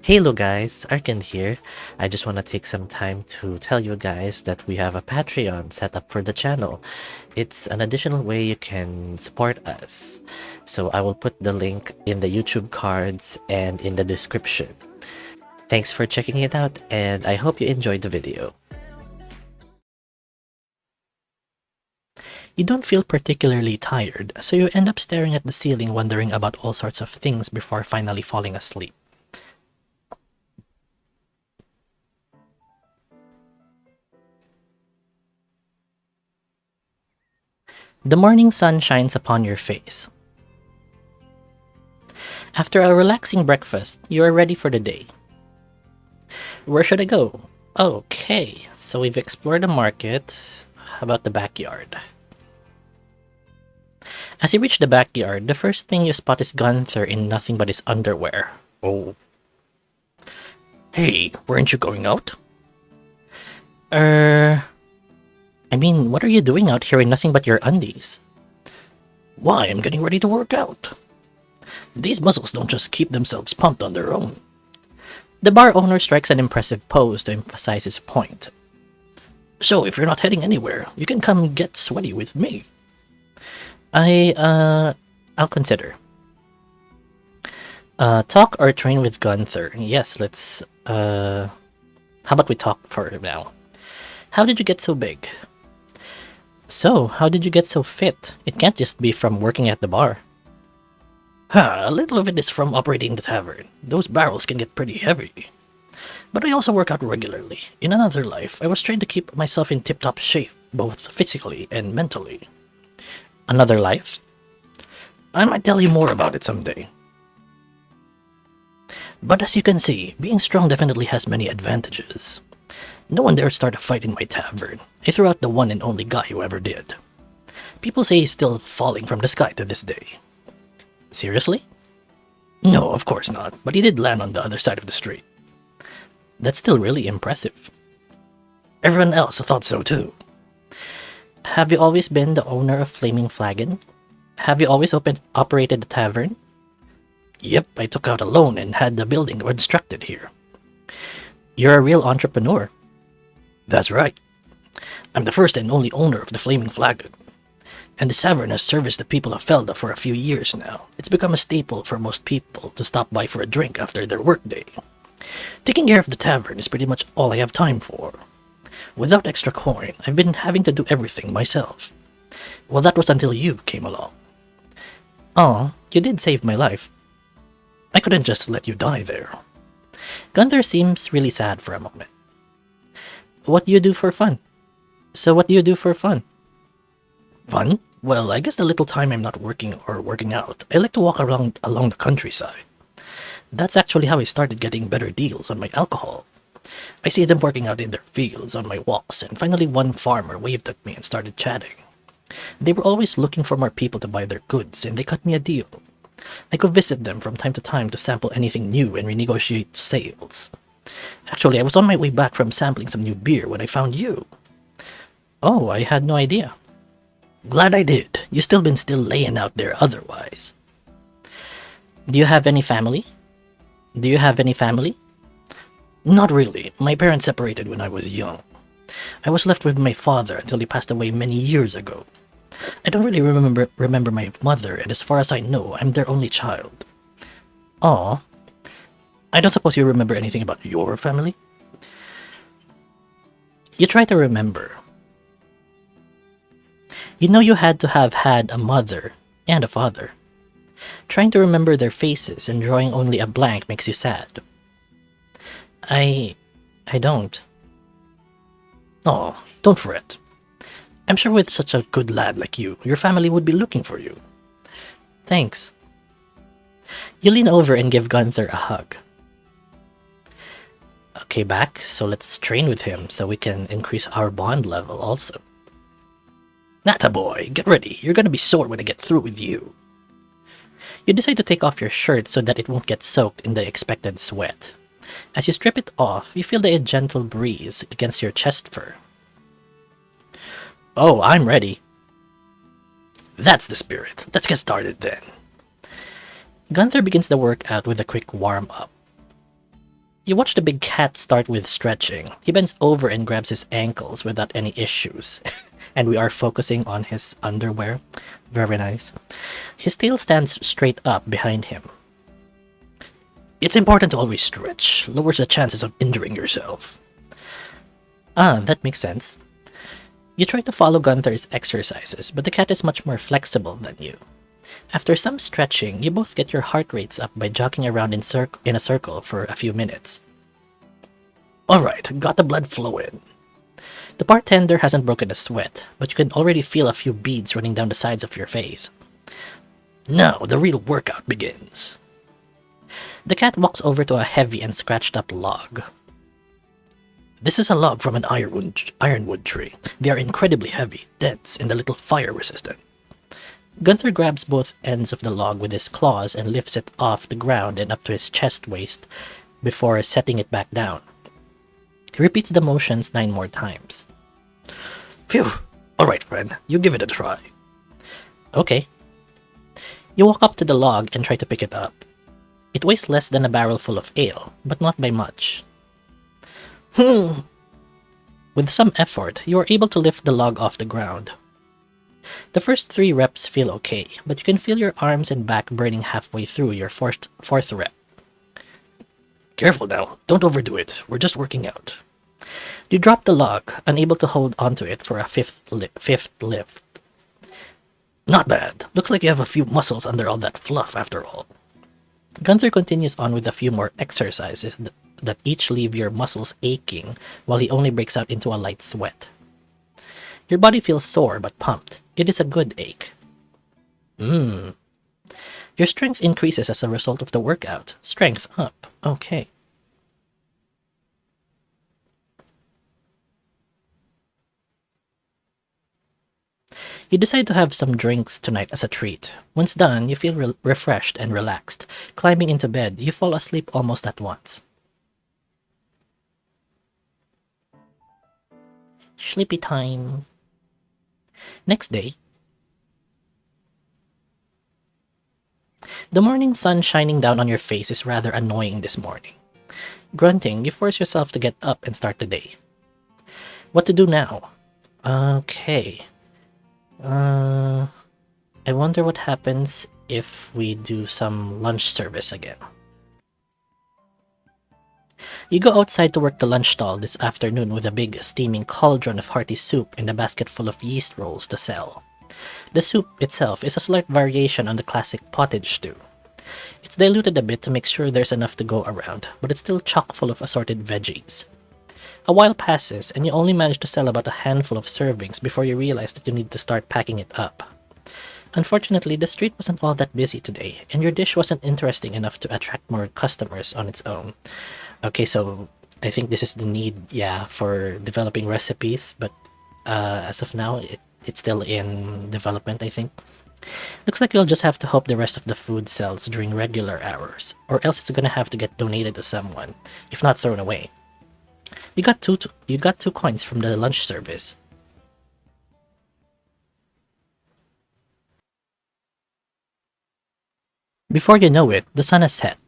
Hello guys, Arkan here. I just want to take some time to tell you guys that we have a Patreon set up for the channel. It's an additional way you can support us. So I will put the link in the YouTube cards and in the description. Thanks for checking it out and I hope you enjoyed the video. You don't feel particularly tired, so you end up staring at the ceiling wondering about all sorts of things before finally falling asleep. The morning sun shines upon your face. After a relaxing breakfast, you are ready for the day. Where should I go? Okay, so we've explored the market. How about the backyard? As you reach the backyard, the first thing you spot is Gunther in nothing but his underwear. Oh. Hey, weren't you going out? I mean, what are you doing out here in nothing but your undies? Why, I'm getting ready to work out. These muscles don't just keep themselves pumped on their own. The bar owner strikes an impressive pose to emphasize his point. So, if you're not heading anywhere, you can come get sweaty with me. I'll consider. Talk or train with Gunther? Yes, let's, how about we talk for now? How did you get so big? So, how did you get so fit? It can't just be from working at the bar. A little of it is from operating the tavern. Those barrels can get pretty heavy. But I also work out regularly. In another life, I was trying to keep myself in tip-top shape, both physically and mentally. Another life? I might tell you more about it someday. But as you can see, being strong definitely has many advantages. No one dare start a fight in my tavern. I threw out the one and only guy who ever did. People say he's still falling from the sky to this day. Seriously? No, of course not, but he did land on the other side of the street. That's still really impressive. Everyone else thought so too. Have you always been the owner of Flagon? Have you always operated the tavern? Yep, I took out a loan and had the building constructed here. You're a real entrepreneur. That's right. I'm the first and only owner of the Flaming Flagon. And the tavern has serviced the people of Felda for a few years now. It's become a staple for most people to stop by for a drink after their workday. Taking care of the tavern is pretty much all I have time for. Without extra coin, I've been having to do everything myself. Well, that was until you came along. Aw, you did save my life. I couldn't just let you die there. Gunther seems really sad for a moment. What do you do for fun? So what do you do for fun? Fun? Well, I guess the little time I'm not working or working out, I like to walk around along the countryside. That's actually how I started getting better deals on my alcohol. I see them working out in their fields on my walks, and finally one farmer waved at me and started chatting. They were always looking for more people to buy their goods, and they cut me a deal. I could visit them from time to time to sample anything new and renegotiate sales. Actually, I was on my way back from sampling some new beer when I found you. Oh, I had no idea. Glad I did. You still been laying out there otherwise. Do you have any family? Not really. My parents separated when I was young. I was left with my father until he passed away many years ago. I don't really remember my mother, and as far as I know, I'm their only child. Aw. I don't suppose you remember anything about your family? You try to remember. You know you had to have had a mother and a father. Trying to remember their faces and drawing only a blank makes you sad. I don't. Oh, don't fret. I'm sure with such a good lad like you, your family would be looking for you. Thanks. You lean over and give Gunther a hug. Okay, back, so let's train with him so we can increase our bond level also. Nata boy, get ready. You're gonna be sore when I get through with you. You decide to take off your shirt so that it won't get soaked in the expected sweat. As you strip it off, you feel the gentle breeze against your chest fur. Oh, I'm ready. That's the spirit. Let's get started then. Gunther begins the workout with a quick warm-up. You watch the big cat start with stretching. He bends over and grabs his ankles without any issues. And we are focusing on his underwear. Very nice. His tail stands straight up behind him. It's important to always stretch. Lowers the chances of injuring yourself. Ah, that makes sense. You try to follow Gunther's exercises, but the cat is much more flexible than you. After some stretching, you both get your heart rates up by jogging around in a circle for a few minutes. Alright, got the blood flowing. The bartender hasn't broken a sweat, but you can already feel a few beads running down the sides of your face. Now, the real workout begins. The cat walks over to a heavy and scratched up log. This is a log from an ironwood tree. They are incredibly heavy, dense, and a little fire resistant. Gunther grabs both ends of the log with his claws and lifts it off the ground and up to his chest waist before setting it back down. He repeats the motions 9 more times. Phew! Alright, friend, you give it a try. Okay. You walk up to the log and try to pick it up. It weighs less than a barrel full of ale, but not by much. With some effort, you are able to lift the log off the ground. The first 3 reps feel okay, but you can feel your arms and back burning halfway through your fourth rep. Careful now, don't overdo it, we're just working out. You drop the log, unable to hold onto it for a fifth lift. Not bad, looks like you have a few muscles under all that fluff after all. Gunther continues on with a few more exercises that each leave your muscles aching while he only breaks out into a light sweat. Your body feels sore but pumped. It is a good ache. Your strength increases as a result of the workout. Strength up. Okay. You decide to have some drinks tonight as a treat. Once done, you feel refreshed and relaxed. Climbing into bed, you fall asleep almost at once. Sleepy time. Next day. The morning sun shining down on your face is rather annoying this morning. Grunting, you force yourself to get up and start the day. What to do now? Okay. I wonder what happens if we do some lunch service again. You go outside to work the lunch stall this afternoon with a big steaming cauldron of hearty soup and a basket full of yeast rolls to sell. The soup itself is a slight variation on the classic pottage stew. It's diluted a bit to make sure there's enough to go around, but it's still chock full of assorted veggies. A while passes and you only manage to sell about a handful of servings before you realize that you need to start packing it up. Unfortunately, the street wasn't all that busy today, and your dish wasn't interesting enough to attract more customers on its own. Okay, so I think this is the need, for developing recipes, but as of now, it's still in development, I think. Looks like you'll just have to hope the rest of the food sells during regular hours, or else it's gonna have to get donated to someone, if not thrown away. You got two coins from the lunch service. Before you know it, the sun has set.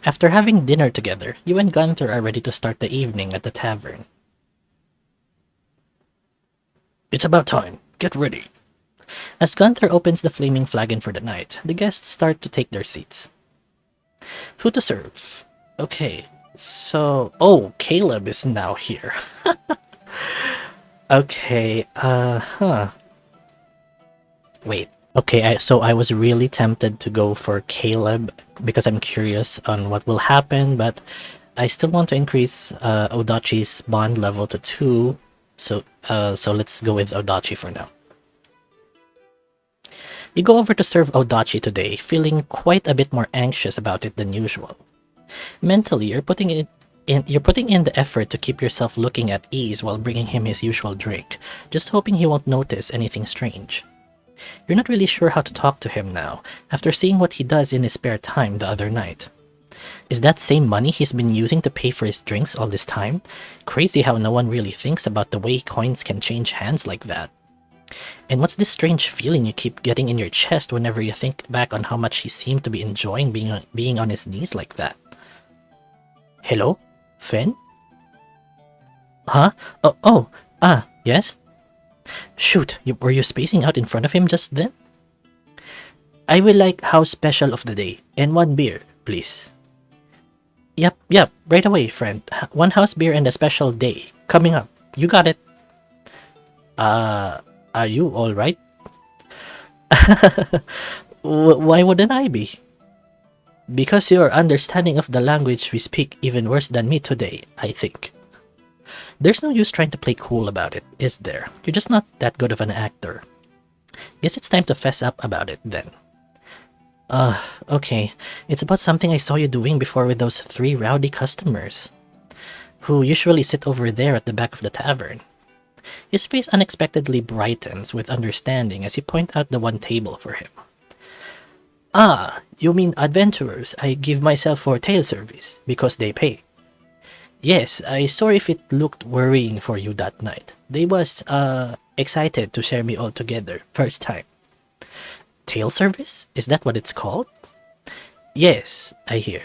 After having dinner together, you and Gunther are ready to start the evening at the tavern. It's about time. Get ready. As Gunther opens the flaming flagon for the night, the guests start to take their seats. Who to serve? Okay, so... Oh, Caleb is now here. Okay, Wait. Okay, so I was really tempted to go for Caleb because I'm curious on what will happen, but I still want to increase Odachi's bond level to 2, so let's go with Odachi for now. You go over to serve Odachi today, feeling quite a bit more anxious about it than usual. Mentally, you're putting in the effort to keep yourself looking at ease while bringing him his usual drink, just hoping he won't notice anything strange. You're not really sure how to talk to him now, after seeing what he does in his spare time the other night. Is that same money he's been using to pay for his drinks all this time? Crazy how no one really thinks about the way coins can change hands like that. And what's this strange feeling you keep getting in your chest whenever you think back on how much he seemed to be enjoying being on his knees like that? Hello? Fen? Huh? Yes? Shoot, were you spacing out in front of him just then? I will like house special of the day, and one beer, please. Yep, right away, friend. One house beer and a special day. Coming up. You got it. Are you alright? Why wouldn't I be? Because your understanding of the language we speak even worse than me today, I think. There's no use trying to play cool about it, is there? You're just not that good of an actor. Guess it's time to fess up about it then. Okay. It's about something I saw you doing before with those 3 rowdy customers, who usually sit over there at the back of the tavern. His face unexpectedly brightens with understanding as you point out the one table for him. Ah, you mean adventurers I give myself for tail service, because they pay. Yes, I saw if it looked worrying for you that night. They was, excited to share me all together, first time. Tail service? Is that what it's called? Yes, I hear.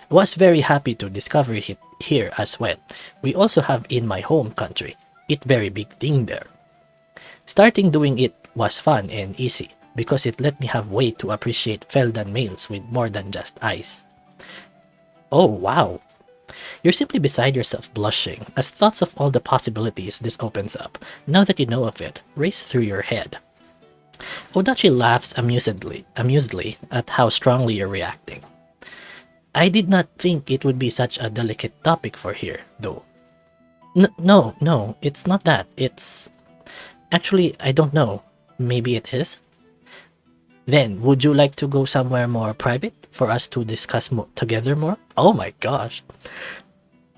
Was very happy to discover it here as well. We also have in my home country. It very big thing there. Starting doing it was fun and easy because it let me have way to appreciate Feldan males with more than just eyes. Oh wow. You're simply beside yourself blushing as thoughts of all the possibilities this opens up, now that you know of it, race through your head. Odachi laughs amusedly at how strongly you're reacting. I did not think it would be such a delicate topic for here, though. No, it's not that. It's... Actually, I don't know. Maybe it is? Then, would you like to go somewhere more private for us to discuss together more? Oh my gosh.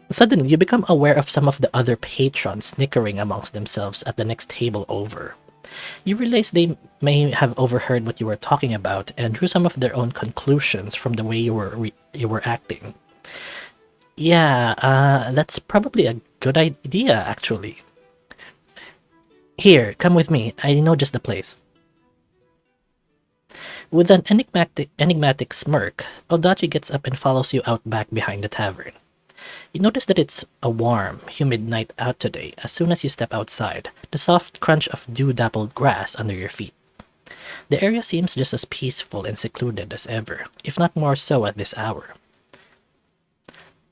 Suddenly, you become aware of some of the other patrons snickering amongst themselves at the next table over. You realize they may have overheard what you were talking about and drew some of their own conclusions from the way you were acting. Yeah, that's probably a good idea, actually. Here, come with me. I know just the place. With an enigmatic smirk, Odachi gets up and follows you out back behind the tavern. You notice that it's a warm, humid night out today as soon as you step outside, the soft crunch of dew-dappled grass under your feet. The area seems just as peaceful and secluded as ever, if not more so at this hour.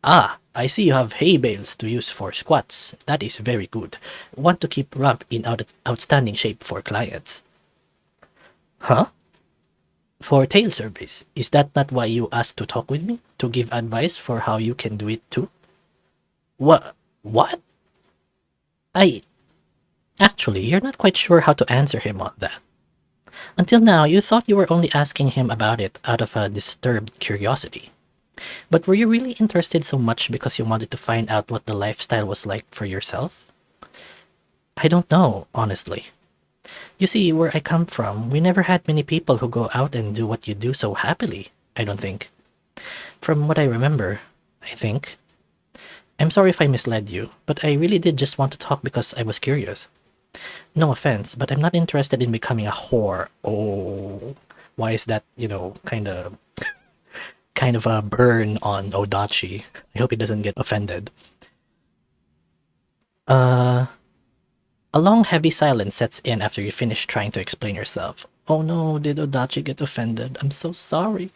Ah, I see you have hay bales to use for squats. That is very good. Want to keep Rump in outstanding shape for clients. Huh? For tail service, is that not why you asked to talk with me? To give advice for how you can do it too? What? Actually, you're not quite sure how to answer him on that. Until now, you thought you were only asking him about it out of a disturbed curiosity. But were you really interested so much because you wanted to find out what the lifestyle was like for yourself? I don't know, honestly. You see, where I come from, we never had many people who go out and do what you do so happily, I don't think. From what I remember, I think. I'm sorry if I misled you, but I really did just want to talk because I was curious. No offense, but I'm not interested in becoming a whore. Oh, why is that, kind of a burn on Odachi? I hope he doesn't get offended. A long heavy silence sets in after you finish trying to explain yourself. Oh no, did Odachi get offended? I'm so sorry.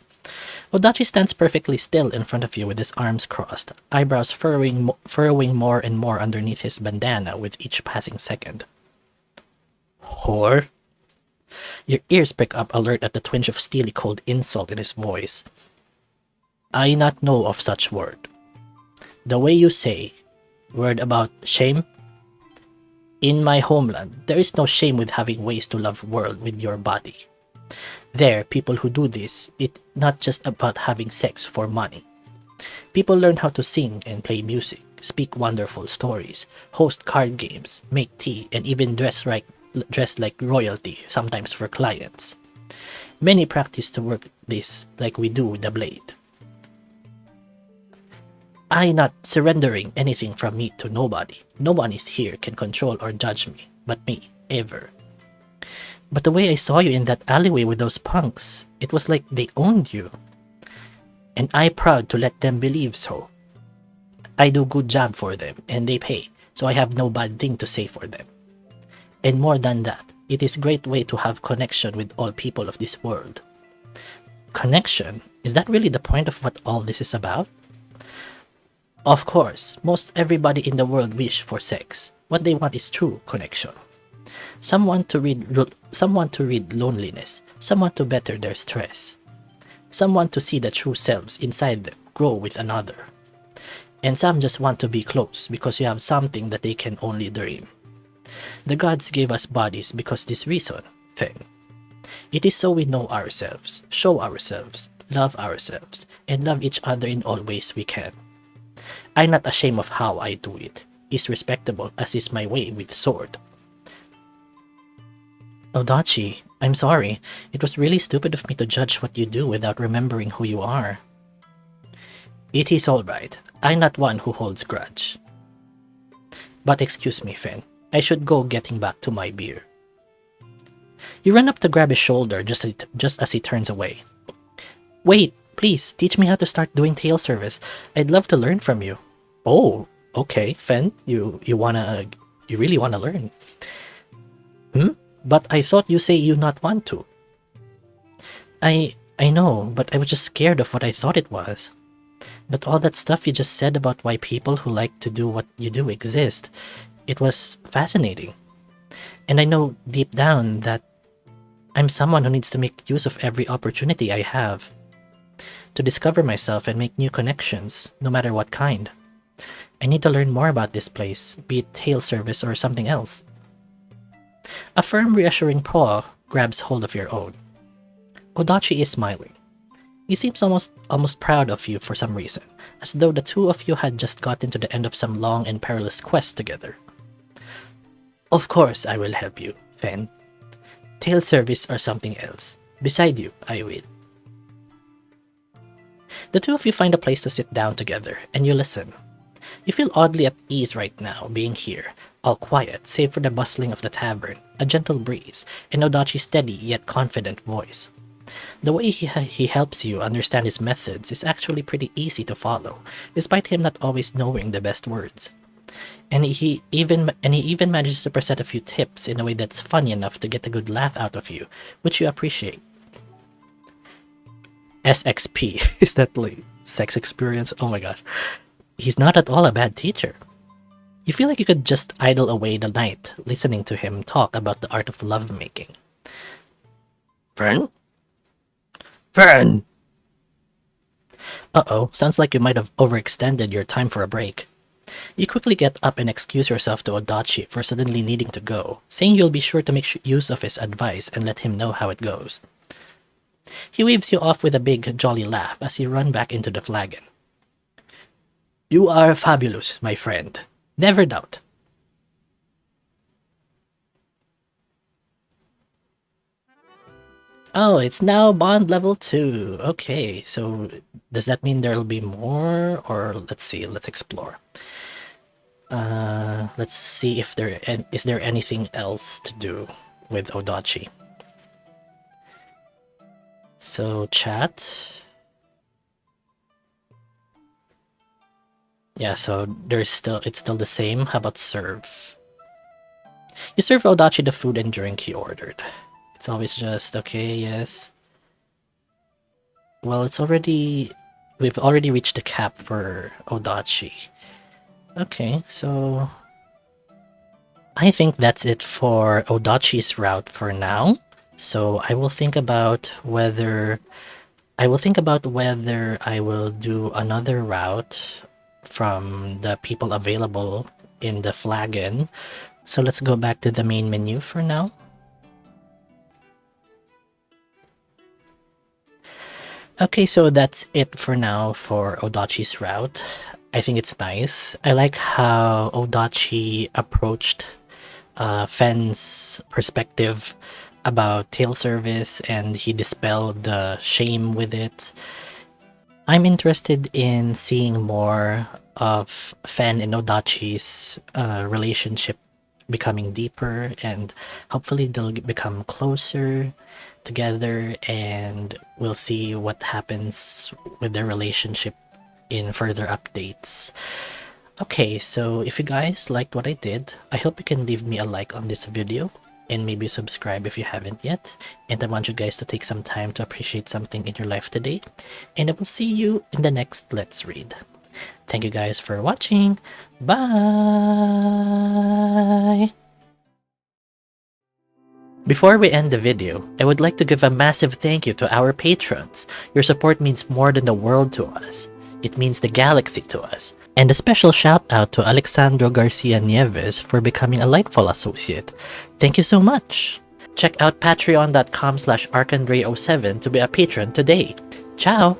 Odachi stands perfectly still in front of you with his arms crossed, eyebrows furrowing more and more underneath his bandana with each passing second. Whore? Your ears prick up, alert at the twinge of steely cold insult in his voice. I not know of such word. The way you say, word about shame? In my homeland, there is no shame with having ways to love world with your body. There, people who do this, it's not just about having sex for money. People learn how to sing and play music, speak wonderful stories, host card games, make tea, and even dress like royalty, sometimes for clients. Many practice to work this like we do the blade. I not surrendering anything from me to nobody. No one is here can control or judge me, but me, ever. But the way I saw you in that alleyway with those punks, it was like they owned you. And I proud to let them believe so. I do good job for them and they pay, so I have no bad thing to say for them. And more than that, it is great way to have connection with all people of this world. Connection? Is that really the point of what all this is about? Of course, most everybody in the world wish for sex. What they want is true connection. Someone to read loneliness, someone to better their stress, someone to see the true selves inside them grow with another. And some just want to be close because you have something that they can only dream. The gods gave us bodies because this reason, Fen. It is so we know ourselves, show ourselves, love ourselves, and love each other in all ways we can. I'm not ashamed of how I do it. It's respectable as is my way with sword. Odachi, I'm sorry. It was really stupid of me to judge what you do without remembering who you are. It is alright. I'm not one who holds grudge. But excuse me, Fen. I should go getting back to my beer. You run up to grab his shoulder just as he turns away. Wait, please, teach me how to start doing tail service. I'd love to learn from you. Oh, okay, Fen, you really wanna learn. But I thought you say you not want to. I know, but I was just scared of what I thought it was. But all that stuff you just said about why people who like to do what you do exist, it was fascinating. And I know deep down that I'm someone who needs to make use of every opportunity I have to discover myself and make new connections, no matter what kind. I need to learn more about this place, be it tail service or something else. A firm, reassuring paw grabs hold of your own. Odachi is smiling. He seems almost proud of you for some reason, as though the two of you had just gotten to the end of some long and perilous quest together. Of course I will help you, Fen. Tail service or something else. Beside you, I will. The two of you find a place to sit down together, and you listen. You feel oddly at ease right now, being here, all quiet, save for the bustling of the tavern, a gentle breeze, and Odachi's steady yet confident voice. The way he helps you understand his methods is actually pretty easy to follow, despite him not always knowing the best words. And he even manages to present a few tips in a way that's funny enough to get a good laugh out of you, which you appreciate. SXP, is that like sex experience? Oh my gosh. He's not at all a bad teacher. You feel like you could just idle away the night listening to him talk about the art of lovemaking. Fern? Fern! Uh-oh, sounds like you might have overextended your time for a break. You quickly get up and excuse yourself to Odachi for suddenly needing to go, saying you'll be sure to make use of his advice and let him know how it goes. He waves you off with a big, jolly laugh as you run back into the Flagon. You are fabulous, my friend. Never doubt. Oh, it's now bond level 2. Okay, so does that mean there'll be more? Or let's see, let's explore. Let's see if is there anything else to do with Odachi. So chat. Yeah, so it's still the same. How about serve? You serve Odachi the food and drink he ordered. It's always just okay, yes. Well, we've already reached the cap for Odachi. Okay, so I think that's it for Odachi's route for now. So I will think about whether I will do another route from the people available in the Flagon. So let's go back to the main menu for now. Okay, so that's it for now for Odachi's route. I think it's nice. I like how Odachi approached Fen's perspective about tail service and he dispelled the shame with it. I'm interested in seeing more of Fen and Odachi's relationship becoming deeper, and hopefully they'll become closer together, and we'll see what happens with their relationship in further updates. Okay, so if you guys liked what I did, I hope you can leave me a like on this video and maybe subscribe if you haven't yet. And I want you guys to take some time to appreciate something in your life today. And I will see you in the next Let's Read. Thank you guys for watching. Bye! Before we end the video, I would like to give a massive thank you to our patrons. Your support means more than the world to us. It means the galaxy to us. And a special shout out to Alexandro Garcia Nieves for becoming a Lightfall associate. Thank you so much! Check out patreon.com/arkandray07 to be a patron today. Ciao!